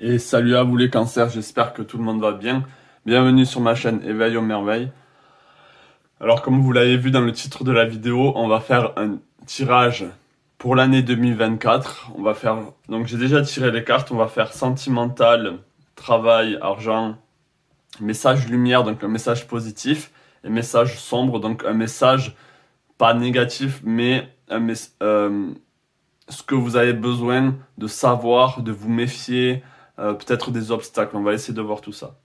Et salut à vous les cancers, j'espère que tout le monde va bien. Bienvenue sur ma chaîne Éveil aux merveilles. Alors comme vous l'avez vu dans le titre de la vidéo, on va faire un tirage pour l'année 2024. Donc j'ai déjà tiré les cartes, on va faire sentimental, travail, argent, message lumière, donc un message positif, et message sombre, donc un message pas négatif, mais ce que vous avez besoin de savoir, de vous méfier, peut-être des obstacles. On va essayer de voir tout ça.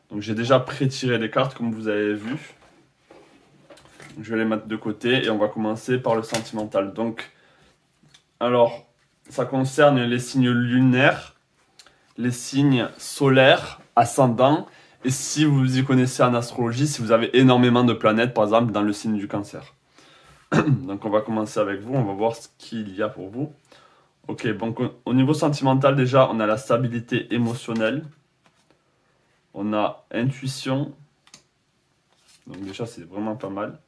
Donc j'ai déjà pré-tiré les cartes comme vous avez vu. Je vais les mettre de côté et on va commencer par le sentimental. Donc, alors, ça concerne les signes lunaires, les signes solaires, ascendants, et si vous y connaissez en astrologie, si vous avez énormément de planètes, par exemple, dans le signe du cancer. Donc on va commencer avec vous, on va voir ce qu'il y a pour vous. Ok, donc au niveau sentimental, déjà, on a la stabilité émotionnelle. On a intuition. Donc déjà, c'est vraiment pas mal.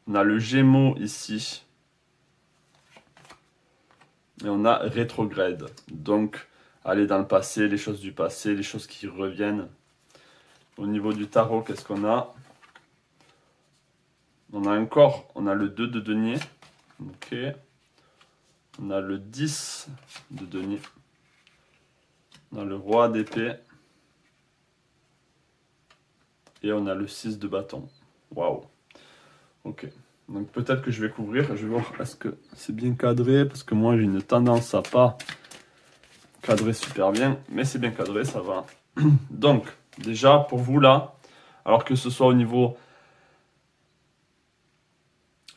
On a le Gémeaux ici. Et on a rétrograde. Donc, aller dans le passé, les choses du passé, les choses qui reviennent. Au niveau du tarot, qu'est-ce qu'on a? On a le 2 de denier. Ok. On a le 10 de denier. On a le roi d'épée. Et on a le 6 de bâton. Waouh. Ok. Donc peut-être que je vais couvrir. Je vais voir est-ce que c'est bien cadré. Parce que moi j'ai une tendance à pas cadrer super bien. Mais c'est bien cadré, ça va. Donc déjà pour vous là, alors que ce soit au niveau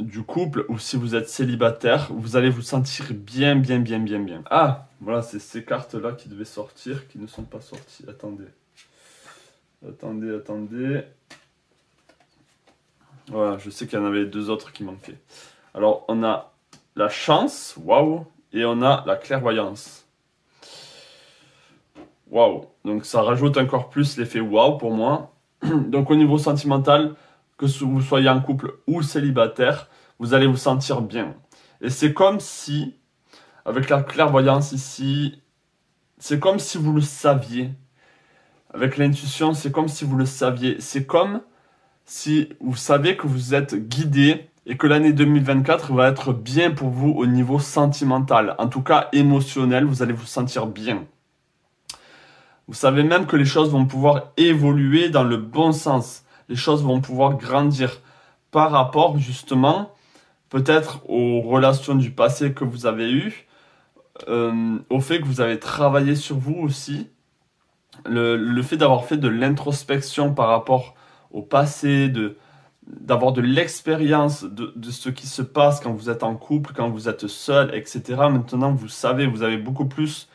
du couple ou si vous êtes célibataire, vous allez vous sentir bien. Ah, voilà, c'est ces cartes-là qui devaient sortir, qui ne sont pas sorties. Attendez. Voilà, je sais qu'il y en avait deux autres qui manquaient. Alors, on a la chance, waouh, et on a la clairvoyance. Waouh, donc ça rajoute encore plus l'effet waouh pour moi. Donc au niveau sentimental, que vous soyez en couple ou célibataire, vous allez vous sentir bien. Et c'est comme si, avec la clairvoyance ici, c'est comme si vous le saviez. Avec l'intuition, c'est comme si vous le saviez. C'est comme si vous savez que vous êtes guidé et que l'année 2024 va être bien pour vous au niveau sentimental. En tout cas, émotionnel, vous allez vous sentir bien. Vous savez même que les choses vont pouvoir évoluer dans le bon sens. Les choses vont pouvoir grandir par rapport justement peut-être aux relations du passé que vous avez eues, au fait que vous avez travaillé sur vous aussi, le fait d'avoir fait de l'introspection par rapport au passé, d'avoir de l'expérience de ce qui se passe quand vous êtes en couple, quand vous êtes seul, etc. Maintenant, vous savez, vous avez beaucoup plus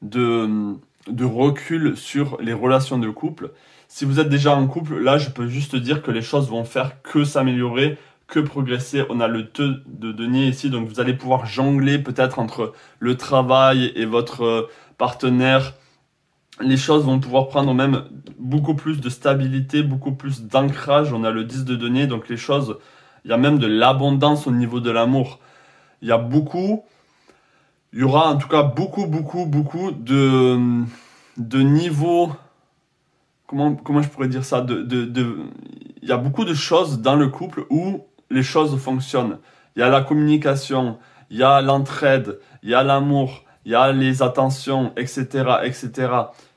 de recul sur les relations de couple. Si vous êtes déjà en couple, là, je peux juste dire que les choses vont faire que s'améliorer, que progresser. On a le 2 de denier ici, donc vous allez pouvoir jongler peut-être entre le travail et votre partenaire. Les choses vont pouvoir prendre même beaucoup plus de stabilité, beaucoup plus d'ancrage. On a le 10 de denier, donc les choses, il y a même de l'abondance au niveau de l'amour. Il y aura en tout cas beaucoup de niveaux, comment je pourrais dire ça, il y a beaucoup de choses dans le couple où les choses fonctionnent. Il y a la communication, il y a l'entraide, il y a l'amour, il y a les attentions, etc.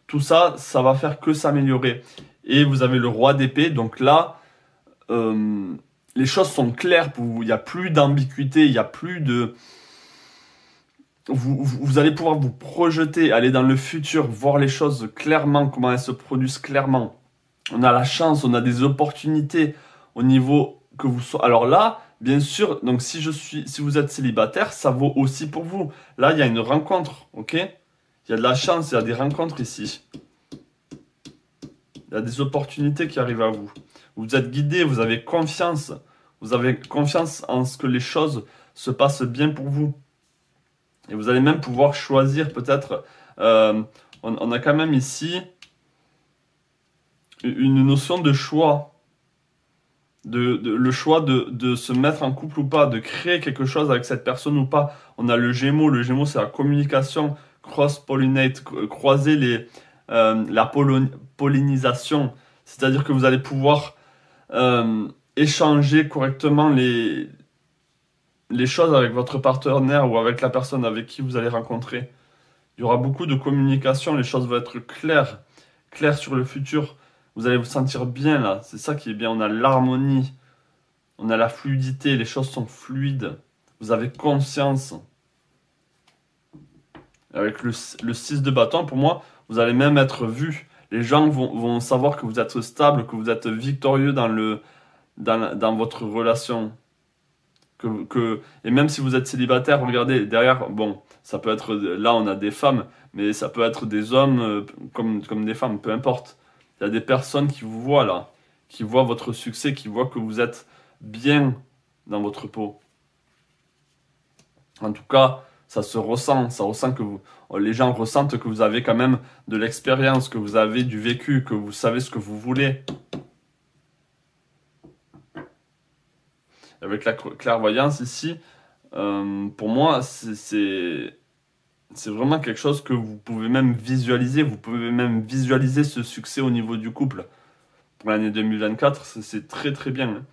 Tout ça, ça va faire que s'améliorer. Et vous avez le roi d'épée, donc là, les choses sont claires pour vous. Il n'y a plus d'ambiguïté, il n'y a plus de... Vous allez pouvoir vous projeter, aller dans le futur, voir les choses clairement, comment elles se produisent clairement. On a la chance, on a des opportunités au niveau que vous soyez. Alors là, bien sûr, donc si vous êtes célibataire, ça vaut aussi pour vous. Là, il y a une rencontre, ok? Il y a de la chance, il y a des rencontres ici. Il y a des opportunités qui arrivent à vous. Vous êtes guidé, vous avez confiance. Vous avez confiance en ce que les choses se passent bien pour vous. Et vous allez même pouvoir choisir peut-être, on a quand même ici une notion de choix. Le choix de se mettre en couple ou pas, de créer quelque chose avec cette personne ou pas. On a le Gémeaux c'est la communication. cross-pollinate, croiser la pollinisation. C'est-à-dire que vous allez pouvoir échanger correctement les choses avec votre partenaire ou avec la personne avec qui vous allez rencontrer. Il y aura beaucoup de communication, les choses vont être claires sur le futur. Vous allez vous sentir bien là, c'est ça qui est bien. On a l'harmonie, on a la fluidité, les choses sont fluides. Vous avez conscience. Avec le 6 de bâton, pour moi, vous allez même être vu. Les gens vont savoir que vous êtes stable, que vous êtes victorieux dans votre relation. Et même si vous êtes célibataire, regardez, derrière, bon, ça peut être, là on a des femmes, mais ça peut être des hommes comme des femmes, peu importe. Il y a des personnes qui vous voient là, qui voient votre succès, qui voient que vous êtes bien dans votre peau. En tout cas, ça se ressent, que les gens ressentent que vous avez quand même de l'expérience, que vous avez du vécu, que vous savez ce que vous voulez. Avec la clairvoyance ici, pour moi, c'est vraiment quelque chose que vous pouvez même visualiser. Vous pouvez même visualiser ce succès au niveau du couple. Pour l'année 2024, c'est très très bien. Hein.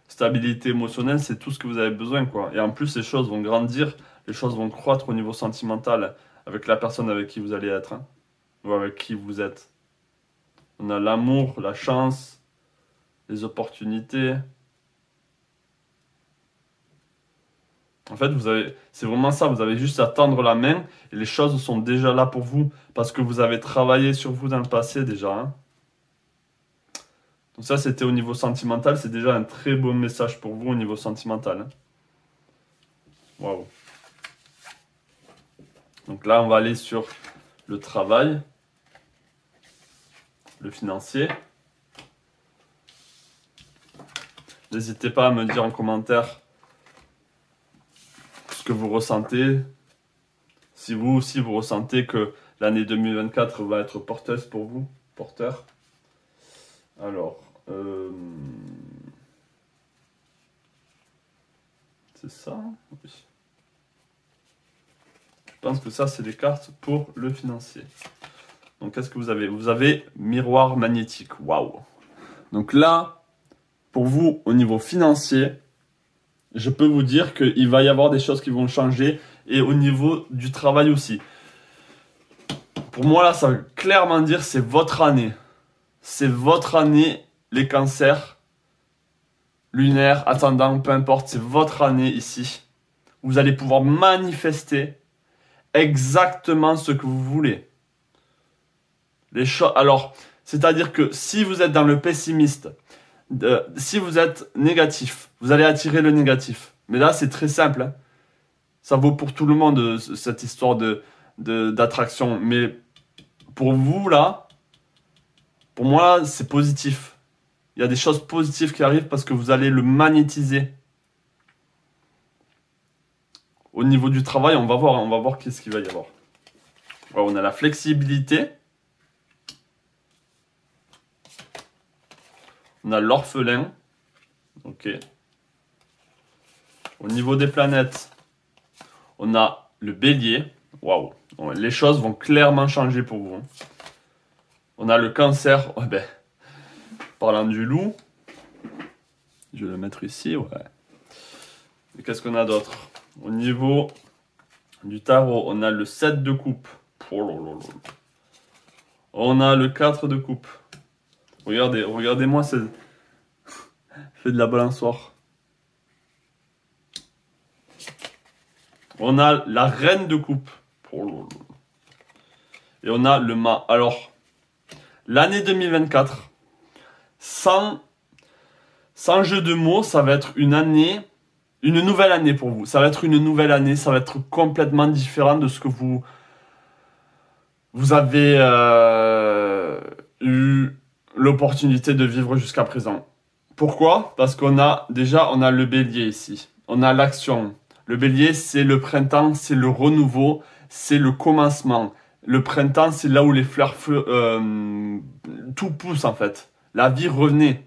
Stabilité émotionnelle, c'est tout ce que vous avez besoin, quoi. Et en plus, les choses vont grandir, les choses vont croître au niveau sentimental avec la personne avec qui vous allez être, hein, ou avec qui vous êtes. On a l'amour, la chance, les opportunités. En fait, c'est vraiment ça, vous avez juste à tendre la main et les choses sont déjà là pour vous parce que vous avez travaillé sur vous dans le passé déjà. Hein. Donc ça, c'était au niveau sentimental, c'est déjà un très beau message pour vous au niveau sentimental. Hein. Waouh. Donc là, on va aller sur le travail, le financier. N'hésitez pas à me dire en commentaire ce que vous ressentez. Si vous aussi vous ressentez que l'année 2024 va être porteuse pour vous, porteur. Alors, c'est ça, oui. Je pense que ça, c'est des cartes pour le financier. Donc, qu'est-ce que vous avez? Vous avez miroir magnétique. Waouh! Donc là, pour vous, au niveau financier, je peux vous dire qu'il va y avoir des choses qui vont changer. Et au niveau du travail aussi. Pour moi, là, ça veut clairement dire c'est votre année. C'est votre année, les cancers, lunaires, ascendants, peu importe. C'est votre année ici. Vous allez pouvoir manifester exactement ce que vous voulez. Alors, c'est-à-dire que si vous êtes dans le pessimiste, si vous êtes négatif, vous allez attirer le négatif. Mais là, c'est très simple. Hein. Ça vaut pour tout le monde, cette histoire d'attraction. Mais pour vous, là, pour moi, c'est positif. Il y a des choses positives qui arrivent parce que vous allez le magnétiser. Au niveau du travail, on va voir qu'est-ce qu'il va y avoir. Ouais, on a la flexibilité. On a l'orphelin. Ok. Au niveau des planètes, on a le bélier. Waouh. Les choses vont clairement changer pour vous. On a le cancer. Ouais, ben, parlant du loup. Je vais le mettre ici. Ouais. Et qu'est-ce qu'on a d'autre? Au niveau du tarot, on a le 7 de coupe. Oh là là là. On a le 4 de coupe. Regardez-moi, c'est fait de la balançoire. On a la reine de coupe. Oh là là. Et on a le mât. Alors, l'année 2024, sans jeu de mots, ça va être une nouvelle année pour vous. Ça va être une nouvelle année, ça va être complètement différent de ce que vous avez eu l'opportunité de vivre jusqu'à présent. Pourquoi? Parce qu'on a le bélier ici. On a l'action. Le bélier, c'est le printemps, c'est le renouveau, c'est le commencement. Le printemps, c'est là où les fleurs, tout pousse en fait. La vie revenait.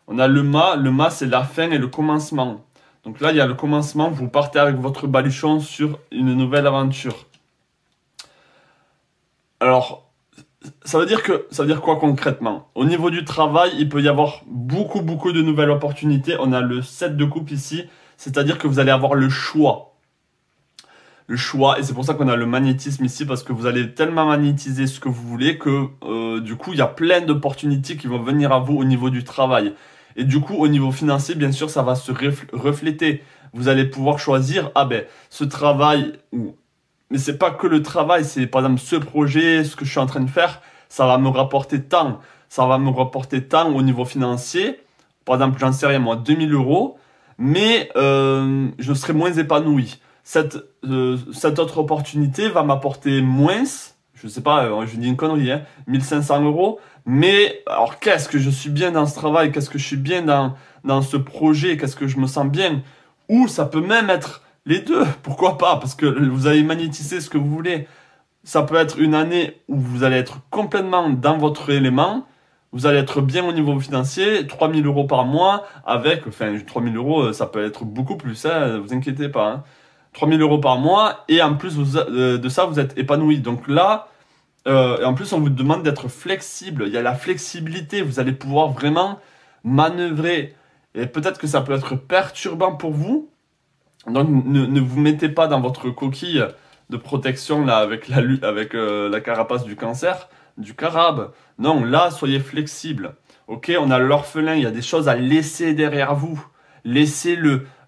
On a le mât. Le mât, c'est la fin et le commencement. Donc là, il y a le commencement. Vous partez avec votre baluchon sur une nouvelle aventure. Alors, ça veut dire quoi concrètement? Au niveau du travail, il peut y avoir beaucoup de nouvelles opportunités. On a le 7 de coupe ici, c'est-à-dire que vous allez avoir le choix. Le choix, et c'est pour ça qu'on a le magnétisme ici, parce que vous allez tellement magnétiser ce que vous voulez que du coup, il y a plein d'opportunités qui vont venir à vous au niveau du travail. Et du coup, au niveau financier, bien sûr, ça va se refléter. Vous allez pouvoir choisir, ah ben, ce travail, mais c'est pas que le travail, c'est par exemple ce projet, ce que je suis en train de faire, ça va me rapporter tant. Ça va me rapporter tant au niveau financier. Par exemple, j'en sais rien, moi, 2000 euros, mais je serai moins épanoui. Cette autre opportunité va m'apporter moins, je sais pas, je dis une connerie, hein, 1500 euros, mais alors qu'est-ce que je suis bien dans ce travail, qu'est-ce que je suis bien dans ce projet, qu'est-ce que je me sens bien, ou ça peut même être les deux, pourquoi pas, parce que vous allez magnétiser ce que vous voulez. Ça peut être une année où vous allez être complètement dans votre élément, vous allez être bien au niveau financier, 3000 euros par mois, avec, enfin 3000 euros, ça peut être beaucoup plus, hein, vous inquiétez pas, hein. 3000 euros par mois, et en plus de ça, vous êtes épanoui. Donc là, et en plus, on vous demande d'être flexible. Il y a la flexibilité, vous allez pouvoir vraiment manœuvrer. Et peut-être que ça peut être perturbant pour vous. Donc ne vous mettez pas dans votre coquille de protection là, avec la carapace du cancer, du carabe. Non, là, soyez flexible. Ok, on a l'orphelin, il y a des choses à laisser derrière vous. Laissez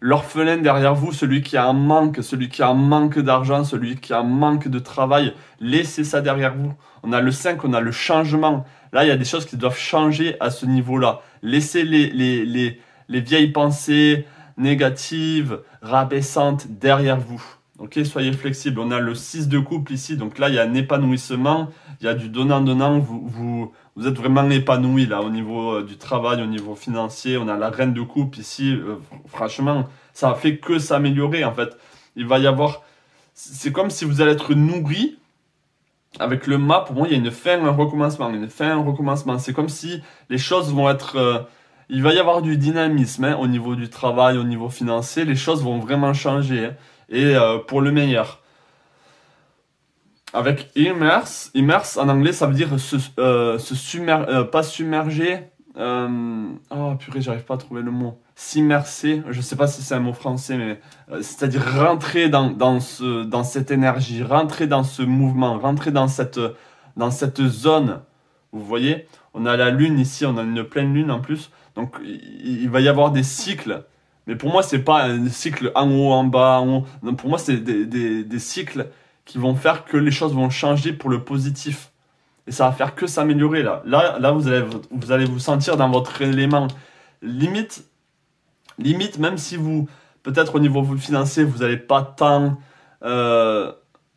l'orphelin derrière vous, celui qui a un manque d'argent, celui qui a un manque de travail. Laissez ça derrière vous. On a le 5, on a le changement. Là, il y a des choses qui doivent changer à ce niveau-là. Laissez les vieilles pensées négatives, rabaissantes derrière vous. Ok, soyez flexible. On a le 6 de couple ici, donc là, il y a un épanouissement, il y a du donnant-donnant. Vous êtes vraiment épanoui là au niveau du travail, au niveau financier. On a la reine de coupe ici. Franchement, ça a fait que s'améliorer en fait. Il va y avoir... C'est comme si vous allez être nourri avec le mât. Pour moi, il y a une fin, un recommencement. Une fin, un recommencement. C'est comme si les choses vont être... il va y avoir du dynamisme hein, au niveau du travail, au niveau financier. Les choses vont vraiment changer. Hein, et pour le meilleur. Avec immerse en anglais, ça veut dire pas submerger. Oh purée, j'arrive pas à trouver le mot. S'immerser, je sais pas si c'est un mot français, mais c'est-à-dire rentrer dans cette énergie, rentrer dans ce mouvement, rentrer dans cette zone. Vous voyez, on a la lune ici, on a une pleine lune en plus, donc il va y avoir des cycles. Mais pour moi, c'est pas un cycle en haut, en bas, en haut. Non, pour moi, c'est des cycles qui vont faire que les choses vont changer pour le positif. Et ça va faire que s'améliorer là. Là, vous allez vous sentir dans votre élément. Limite, même si vous, peut-être au niveau financier, vous n'allez pas tant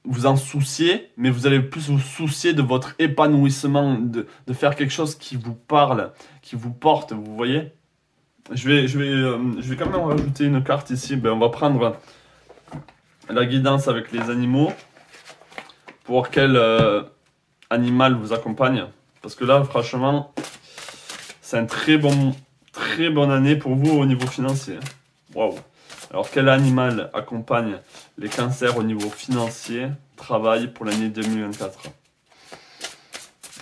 vous en soucier, mais vous allez plus vous soucier de votre épanouissement, de faire quelque chose qui vous parle, qui vous porte, vous voyez. Je vais quand même rajouter une carte ici. Ben, on va prendre la guidance avec les animaux. Pour voir quel animal vous accompagne. Parce que là, franchement, c'est un très bonne année pour vous au niveau financier. Waouh! Alors, quel animal accompagne les cancers au niveau financier, travail pour l'année 2024?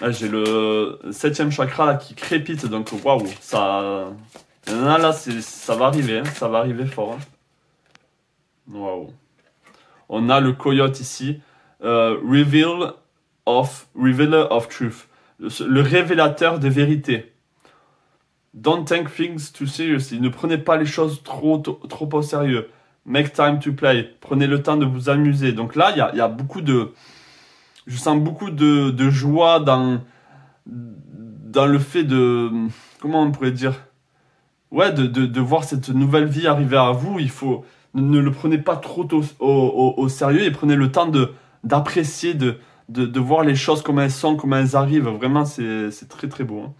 Là, j'ai le 7e chakra là, qui crépite. Donc, waouh! Ça... Il y en a là, ça va arriver. Hein, ça va arriver fort. Hein. Waouh! On a le coyote ici. Revealer of truth, le révélateur de vérité. Don't take things too seriously. Ne prenez pas les choses trop au sérieux. Make time to play. Prenez le temps de vous amuser. Donc là, il y a beaucoup de... Je sens beaucoup de joie dans le fait de... Comment on pourrait dire? Ouais, de voir cette nouvelle vie arriver à vous. Il faut... Ne le prenez pas trop au sérieux et prenez le temps d'apprécier, de voir les choses comme elles sont, comme elles arrivent. Vraiment, c'est très très beau. Hein.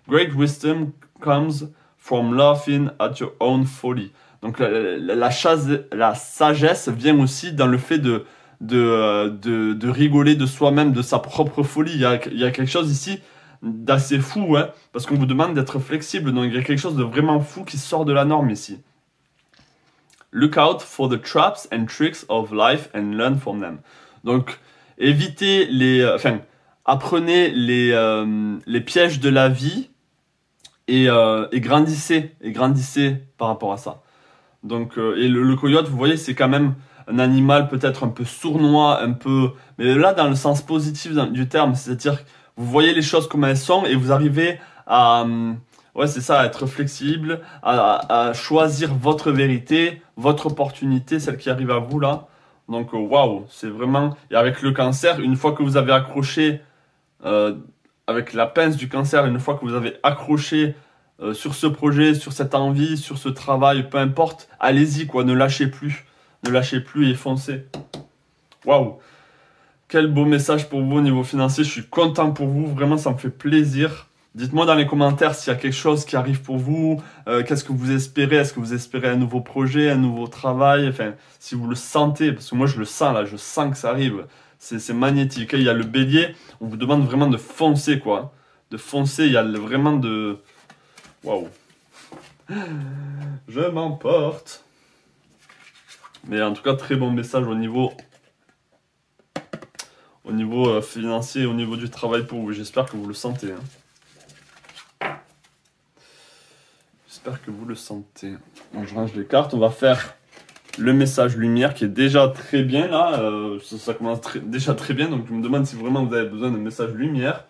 Great wisdom comes from laughing at your own folly. Donc la sagesse vient aussi dans le fait de rigoler de soi-même, de sa propre folie. Il y a quelque chose ici d'assez fou, hein, parce qu'on vous demande d'être flexible. Donc il y a quelque chose de vraiment fou qui sort de la norme ici. Look out for the traps and tricks of life and learn from them. Donc, évitez apprenez les pièges de la vie et grandissez par rapport à ça. Donc, et le coyote, vous voyez, c'est quand même un animal peut-être un peu sournois, un peu, mais là dans le sens positif du terme, c'est-à-dire que vous voyez les choses comme elles sont et vous arrivez à, ouais, c'est ça, à être flexible, à choisir votre vérité, votre opportunité, celle qui arrive à vous là. Donc, waouh, c'est vraiment, et avec le cancer, une fois que vous avez accroché, avec la pince du cancer, une fois que vous avez accroché sur ce projet, sur cette envie, sur ce travail, peu importe, allez-y quoi, ne lâchez plus. Ne lâchez plus et foncez. Waouh! Quel beau message pour vous au niveau financier. Je suis content pour vous. Vraiment, ça me fait plaisir. Dites-moi dans les commentaires s'il y a quelque chose qui arrive pour vous. Qu'est-ce que vous espérez? Est-ce que vous espérez un nouveau projet, un nouveau travail? Enfin, si vous le sentez, parce que moi je le sens là, je sens que ça arrive. C'est magnétique. Il y a le bélier. On vous demande vraiment de foncer quoi. De foncer. Il y a vraiment de... Waouh! Je m'emporte. Mais en tout cas, très bon message au niveau financier, au niveau du travail pour vous. J'espère que vous le sentez. Hein. J'espère que vous le sentez. Bon, je range les cartes. On va faire le message lumière qui est déjà très bien là. Ça commence déjà très bien. Donc je me demande si vraiment vous avez besoin d'un message lumière.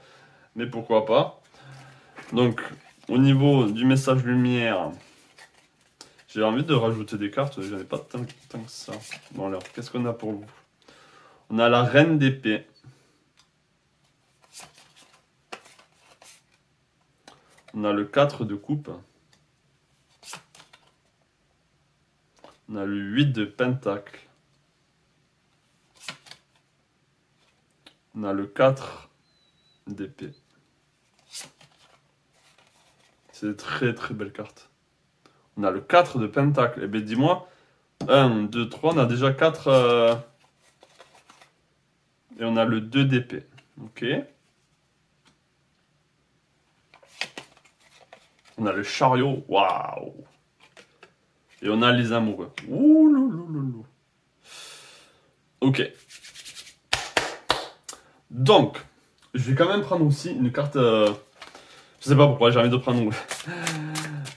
Mais pourquoi pas. Donc au niveau du message lumière... J'ai envie de rajouter des cartes, j'en ai pas tant que ça. Bon alors, qu'est-ce qu'on a pour vous? On a la reine d'épée. On a le 4 de coupe. On a le 8 de pentacle. On a le 4 d'épée. C'est des très très belles cartes. On a le 4 de pentacle. Eh bien, dis-moi, 1, 2, 3, on a déjà 4. Et on a le 2 d'épée. Ok. On a le chariot. Waouh. Et on a les amoureux. Ouh, loulou. Ok. Donc, je vais quand même prendre aussi une carte... je sais pas pourquoi, j'ai envie de prendre...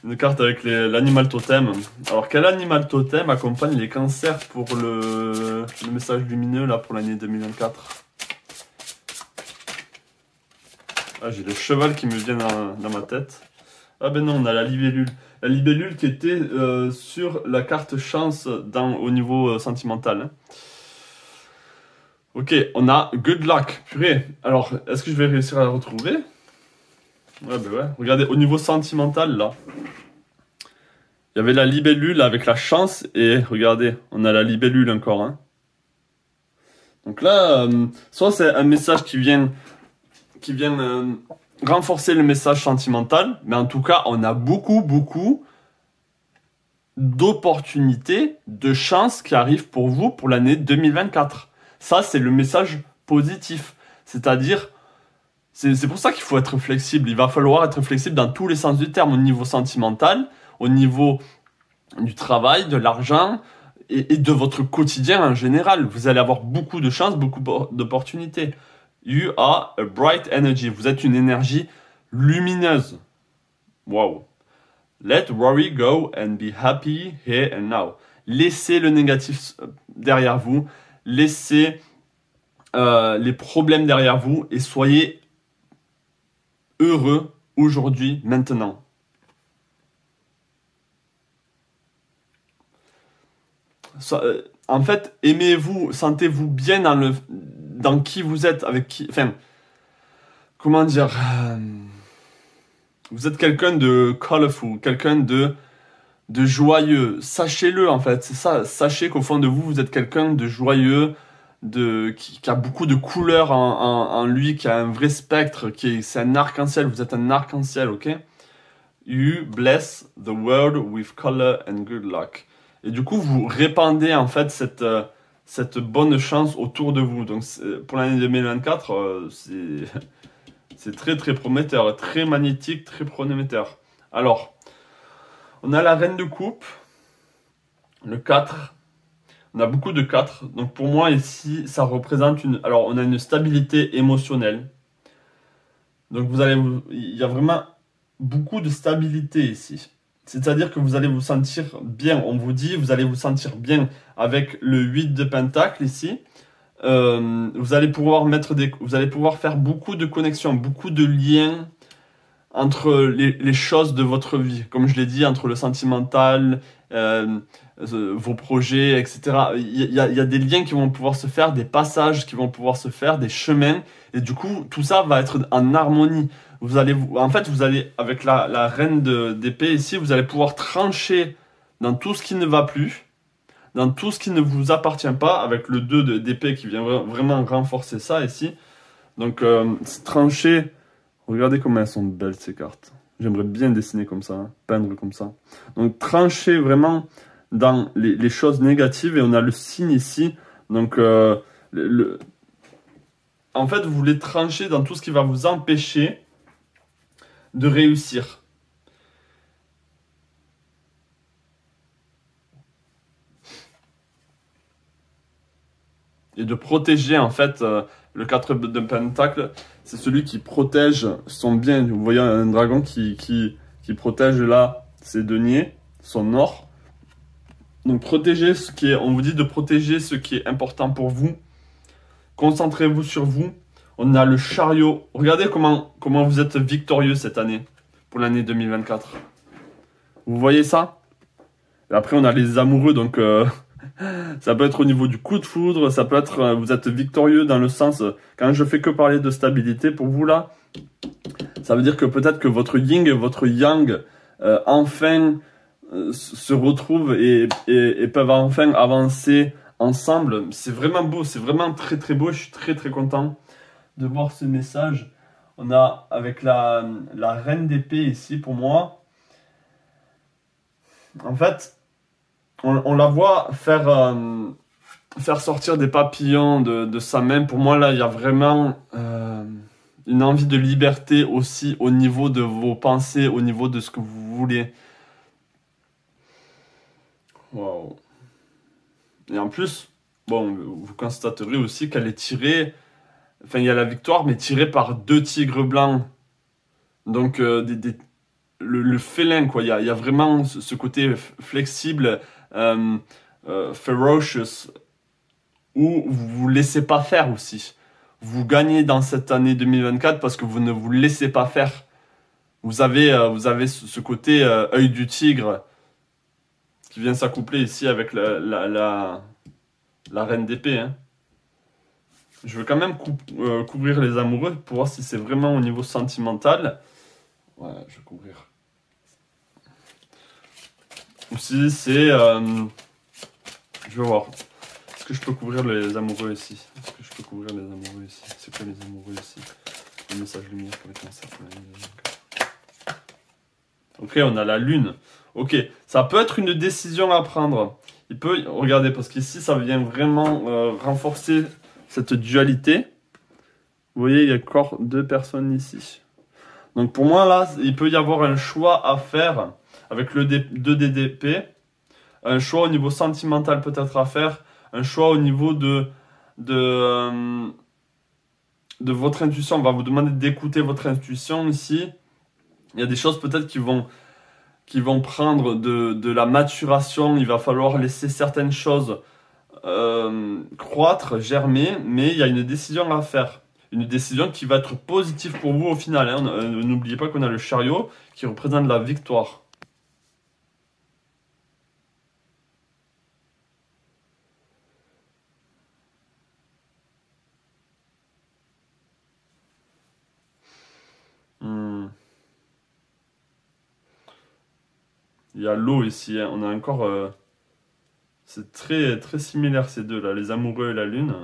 Une carte avec l'animal totem. Alors, quel animal totem accompagne les cancers pour le message lumineux là pour l'année 2024? Ah, j'ai le cheval qui me vient dans ma tête. Ah ben non, on a la libellule. La libellule qui était sur la carte chance au niveau sentimental. Hein. Ok, on a good luck. Purée. Alors, est-ce que je vais réussir à la retrouver? Ouais, ben ouais. Regardez, au niveau sentimental, là. Il y avait la libellule avec la chance. Et regardez, on a la libellule encore. Hein. Donc là, soit c'est un message qui vient renforcer le message sentimental. Mais en tout cas, on a beaucoup d'opportunités, de chances qui arrivent pour vous pour l'année 2024. Ça, c'est le message positif. C'est-à-dire... C'est pour ça qu'il faut être flexible. Il va falloir être flexible dans tous les sens du terme, au niveau sentimental, au niveau du travail, de l'argent et de votre quotidien en général. Vous allez avoir beaucoup de chances, beaucoup d'opportunités. You are a bright energy. Vous êtes une énergie lumineuse. Wow. Let worry go and be happy here and now. Laissez le négatif derrière vous. Laissez les problèmes derrière vous et soyez heureux aujourd'hui, maintenant. En fait, aimez-vous, sentez-vous bien dans qui vous êtes, avec qui, enfin, comment dire, vous êtes quelqu'un de colorful, quelqu'un de joyeux. Sachez-le en fait, c'est ça. Sachez qu'au fond de vous, vous êtes quelqu'un de joyeux, qui a beaucoup de couleurs en lui, qui a un vrai spectre, c'est un arc-en-ciel. Vous êtes un arc-en-ciel, ok? You bless the world with color and good luck. Et du coup, vous répandez en fait cette bonne chance autour de vous. Donc pour l'année 2024, c'est très très prometteur, très magnétique, très prometteur. Alors, on a la reine de coupe, le 4. On a beaucoup de 4. Donc pour moi ici, ça représente alors on a une stabilité émotionnelle. Donc il y a vraiment beaucoup de stabilité ici. C'est-à-dire que vous allez vous sentir bien. On vous dit, vous allez vous sentir bien avec le 8 de pentacle ici. Vous allez pouvoir vous allez pouvoir faire beaucoup de connexions, beaucoup de liens entre les choses de votre vie. Comme je l'ai dit, entre le sentimental, vos projets, etc. Il y a des liens qui vont pouvoir se faire, des passages qui vont pouvoir se faire, des chemins. Et du coup, tout ça va être en harmonie. En fait, vous allez, avec la reine d'épée ici, vous allez pouvoir trancher dans tout ce qui ne va plus, dans tout ce qui ne vous appartient pas, avec le 2 d'épée qui vient vraiment renforcer ça ici. Donc, trancher. Regardez comment elles sont belles ces cartes. J'aimerais bien dessiner comme ça, hein, peindre comme ça. Donc trancher vraiment dans les choses négatives et on a le signe ici. Donc en fait vous voulez trancher dans tout ce qui va vous empêcher de réussir. Et de protéger en fait le 4 de pentacle, c'est celui qui protège son bien. Vous voyez un dragon qui protège là ses deniers, son or. Donc protégez ce qui est, on vous dit de protéger ce qui est important pour vous. Concentrez-vous sur vous. On a le chariot. Regardez comment vous êtes victorieux cette année, pour l'année 2024. Vous voyez ça? Et après on a les amoureux, donc ça peut être au niveau du coup de foudre, ça peut être, vous êtes victorieux dans le sens, quand je fais que parler de stabilité pour vous là, ça veut dire que peut-être que votre yin et votre yang, enfin, se retrouvent et peuvent enfin avancer ensemble. C'est vraiment beau, c'est vraiment très très beau, je suis très très content de voir ce message. On a avec la reine d'épée ici pour moi, en fait, on la voit faire sortir des papillons de sa main. Pour moi, là, il y a vraiment une envie de liberté aussi au niveau de vos pensées, au niveau de ce que vous voulez. Wow. Et en plus, bon, vous constaterez aussi qu'elle est tirée... Enfin, il y a la victoire, mais tirée par 2 tigres blancs. Donc, le félin, quoi. Il y a vraiment ce côté flexible... ferocious, où vous vous laissez pas faire aussi. Vous gagnez dans cette année 2024 parce que vous ne vous laissez pas faire. Vous avez ce côté œil du tigre qui vient s'accoupler ici avec la reine d'épée. Hein. Je veux quand même couvrir les amoureux pour voir si c'est vraiment au niveau sentimental. Ouais, je vais couvrir. Ou si c'est... je vais voir. Est-ce que je peux couvrir les amoureux ici? Est-ce que je peux couvrir les amoureux ici? C'est quoi les amoureux ici? Le message lumière pour les cancers. Ok, on a la lune. Ok, ça peut être une décision à prendre. Il peut... Regardez, parce qu'ici, ça vient vraiment renforcer cette dualité. Vous voyez, il y a encore 2 personnes ici. Donc pour moi, là, il peut y avoir un choix à faire avec le 2 d'épée. Un choix au niveau sentimental peut-être à faire. Un choix au niveau de votre intuition. On va vous demander d'écouter votre intuition ici. Il y a des choses peut-être qui vont prendre de la maturation. Il va falloir laisser certaines choses croître, germer. Mais il y a une décision à faire. Une décision qui va être positive pour vous au final. Hein. N'oubliez pas qu'on a le chariot qui représente la victoire. Il y a l'eau ici, hein. On a encore... c'est très, très similaire ces deux là, les amoureux et la lune.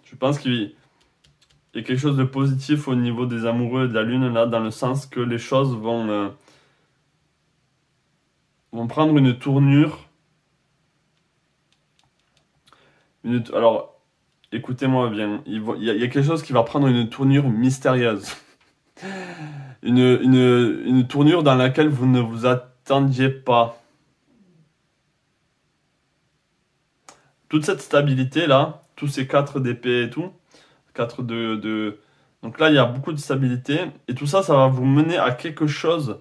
Je pense qu'il y a quelque chose de positif au niveau des amoureux et de la lune là, dans le sens que les choses vont prendre une tournure. Alors... Écoutez-moi bien, il y a quelque chose qui va prendre une tournure mystérieuse. Une tournure dans laquelle vous ne vous attendiez pas. toute cette stabilité là, tous ces 4 d'épée et tout, 4 de... Donc là, il y a beaucoup de stabilité. Et tout ça, ça va vous mener à quelque chose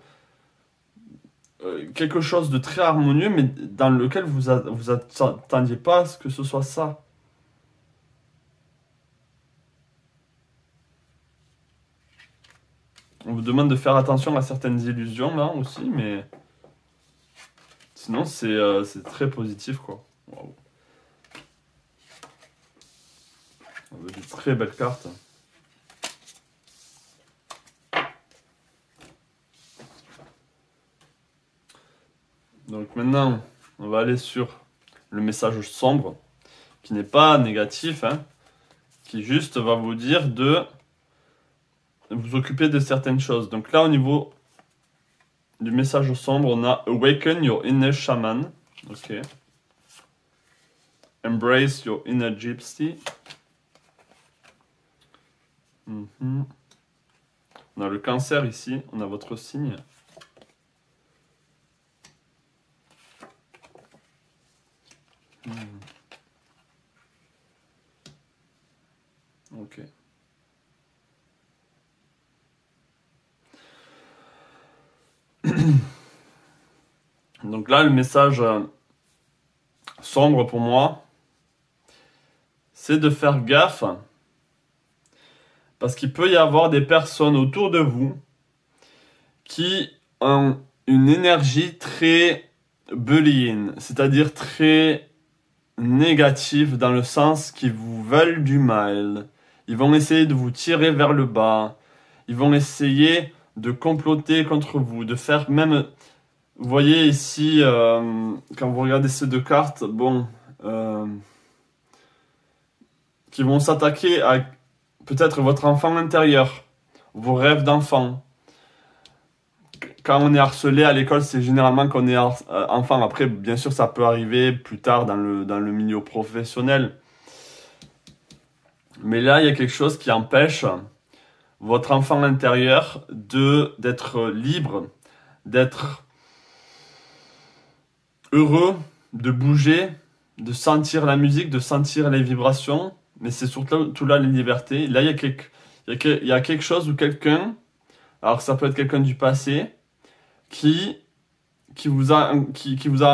de très harmonieux, mais dans lequel vous attendiez pas à ce que ce soit ça. On vous demande de faire attention à certaines illusions là aussi, mais sinon c'est très positif quoi. Waouh. On a des très belles cartes. Donc maintenant, on va aller sur le message sombre, qui n'est pas négatif, hein, qui juste va vous dire de vous occuper de certaines choses. Donc là, au niveau du message sombre, on a Awaken your inner shaman. Ok. Embrace your inner gypsy. On a le cancer ici, on a votre signe. Ok. Donc là, le message sombre pour moi, c'est de faire gaffe, parce qu'il peut y avoir des personnes autour de vous qui ont une énergie très bullying, c'est-à-dire très négative dans le sens qu'ils vous veulent du mal. Ils vont essayer de vous tirer vers le bas. Ils vont essayer de comploter contre vous, de faire même... Vous voyez ici, quand vous regardez ces 2 cartes, bon, qui vont s'attaquer à peut-être votre enfant intérieur, vos rêves d'enfant. Quand on est harcelé à l'école, c'est généralement qu'on est enfant. Après, bien sûr, ça peut arriver plus tard dans le milieu professionnel. Mais là, il y a quelque chose qui empêche votre enfant intérieur d'être libre, d'être heureux, de bouger, de sentir la musique, de sentir les vibrations. Mais c'est surtout tout là les libertés. Là, il y a quelque chose ou quelqu'un, alors ça peut être quelqu'un du passé, qui vous a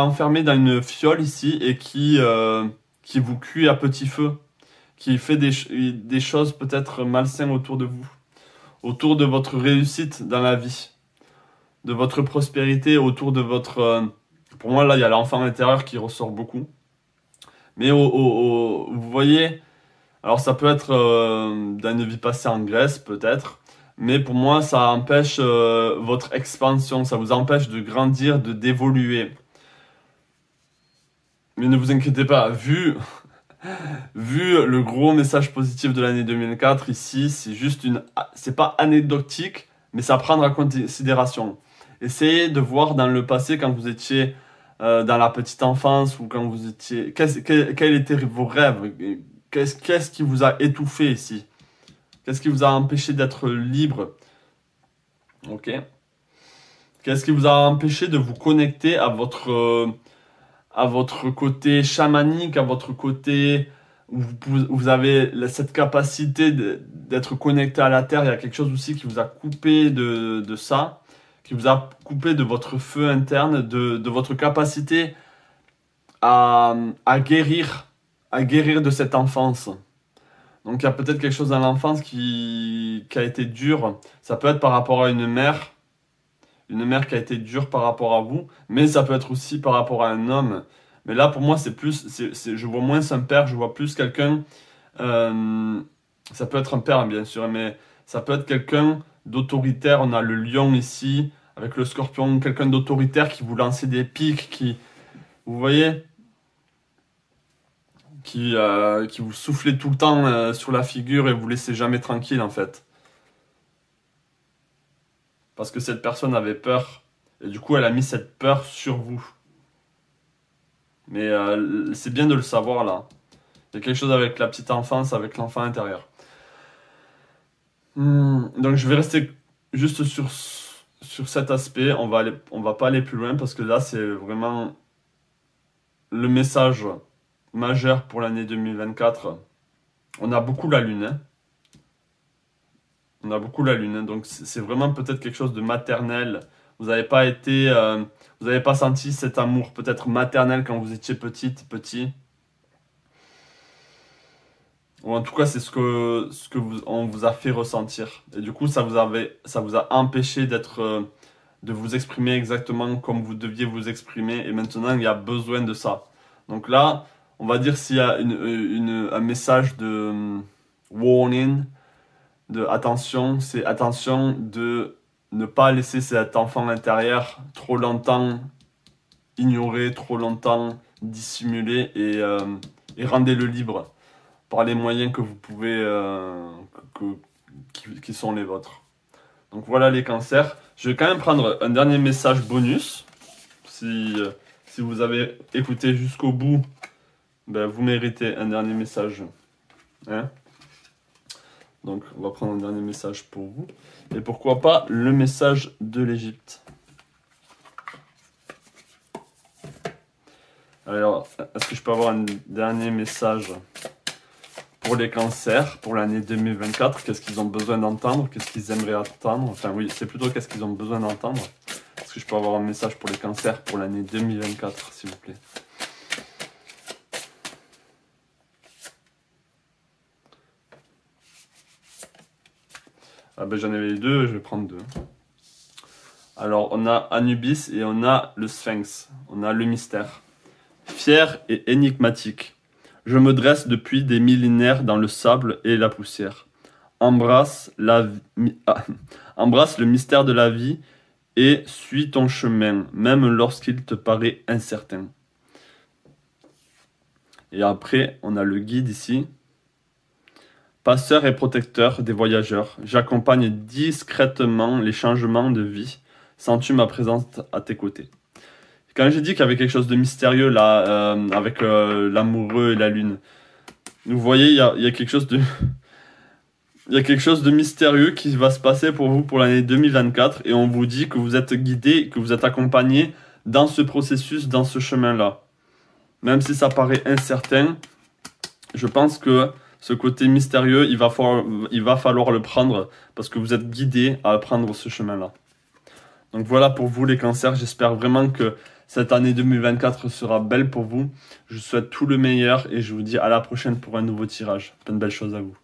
enfermé dans une fiole ici et qui vous cuit à petit feu, qui fait des choses peut-être malsaines autour de vous, autour de votre réussite dans la vie, de votre prospérité, autour de votre... pour moi, là, il y a l'enfant intérieur qui ressort beaucoup. Mais vous voyez, alors ça peut être dans une vie passée en Grèce, peut-être, mais pour moi, ça empêche votre expansion, ça vous empêche de grandir, d'évoluer. Mais ne vous inquiétez pas, vu le gros message positif de l'année 2004, ici, c'est pas anecdotique, mais c'est à prendre en considération. Essayez de voir dans le passé, quand vous étiez dans la petite enfance, ou quand vous étiez... Quels étaient vos rêves? Qu'est-ce qui vous a étouffé ici? Qu'est-ce qui vous a empêché d'être libre? Ok. Qu'est-ce qui vous a empêché de vous connecter à votre côté chamanique, à votre côté où vous avez cette capacité d'être connecté à la terre? Il y a quelque chose aussi qui vous a coupé de ça, qui vous a coupé de votre feu interne, de votre capacité à guérir de cette enfance. Donc il y a peut-être quelque chose dans l'enfance qui a été dur. Ça peut être par rapport à une mère qui a été dure par rapport à vous, mais ça peut être aussi par rapport à un homme. Mais là, pour moi, je vois moins un père, je vois plus quelqu'un, ça peut être un père, bien sûr, mais ça peut être quelqu'un d'autoritaire. On a le lion ici, avec le scorpion, quelqu'un d'autoritaire qui vous lance des pics, vous voyez, qui vous soufflait tout le temps sur la figure et vous laissez jamais tranquille, en fait. Parce que cette personne avait peur, et du coup, elle a mis cette peur sur vous. Mais c'est bien de le savoir, là. Il y a quelque chose avec la petite enfance, avec l'enfant intérieur. Donc, je vais rester juste sur cet aspect. On va pas aller plus loin, parce que là, c'est vraiment le message majeur pour l'année 2024, on a beaucoup la lune. Hein. On a beaucoup la lune, hein. Donc c'est vraiment peut-être quelque chose de maternel. Vous n'avez pas été, vous n'avez pas senti cet amour peut-être maternel quand vous étiez petit. Ou en tout cas, c'est on vous a fait ressentir. Et du coup, ça vous a empêché de vous exprimer exactement comme vous deviez vous exprimer. Et maintenant, il y a besoin de ça. Donc là, on va dire s'il y a un message de warning, de attention, c'est attention de ne pas laisser cet enfant intérieur trop longtemps ignoré, trop longtemps dissimulé et rendez-le libre par les moyens que vous pouvez, qui sont les vôtres. Donc voilà les cancers. Je vais quand même prendre un dernier message bonus. Si vous avez écouté jusqu'au bout, ben, vous méritez un dernier message. Hein? Donc on va prendre un dernier message pour vous. Et pourquoi pas le message de l'Égypte. Alors, est-ce que je peux avoir un dernier message pour les cancers, pour l'année 2024, qu'est-ce qu'ils ont besoin d'entendre, qu'est-ce qu'ils aimeraient entendre, enfin oui, c'est plutôt qu'est-ce qu'ils ont besoin d'entendre. Est-ce que je peux avoir un message pour les cancers pour l'année 2024, s'il vous plaît? Ah ben j'en avais deux, je vais prendre deux. Alors on a Anubis et on a le Sphinx, on a le mystère. Fier et énigmatique. Je me dresse depuis des millénaires dans le sable et la poussière. Embrasse le mystère de la vie et suis ton chemin, même lorsqu'il te paraît incertain. Et après, on a le guide ici. Passeur et protecteur des voyageurs, j'accompagne discrètement les changements de vie. Sens-tu ma présence à tes côtés? Quand j'ai dit qu'il y avait quelque chose de mystérieux là, avec l'amoureux et la lune, vous voyez, il y a quelque chose de... Il y a quelque chose de mystérieux qui va se passer pour vous pour l'année 2024 et on vous dit que vous êtes guidé, que vous êtes accompagné dans ce processus, dans ce chemin-là. Même si ça paraît incertain, je pense que ce côté mystérieux, il va falloir le prendre parce que vous êtes guidé à prendre ce chemin-là. Donc voilà pour vous les cancers, j'espère vraiment que cette année 2024 sera belle pour vous. Je vous souhaite tout le meilleur et je vous dis à la prochaine pour un nouveau tirage. Plein de belles choses à vous.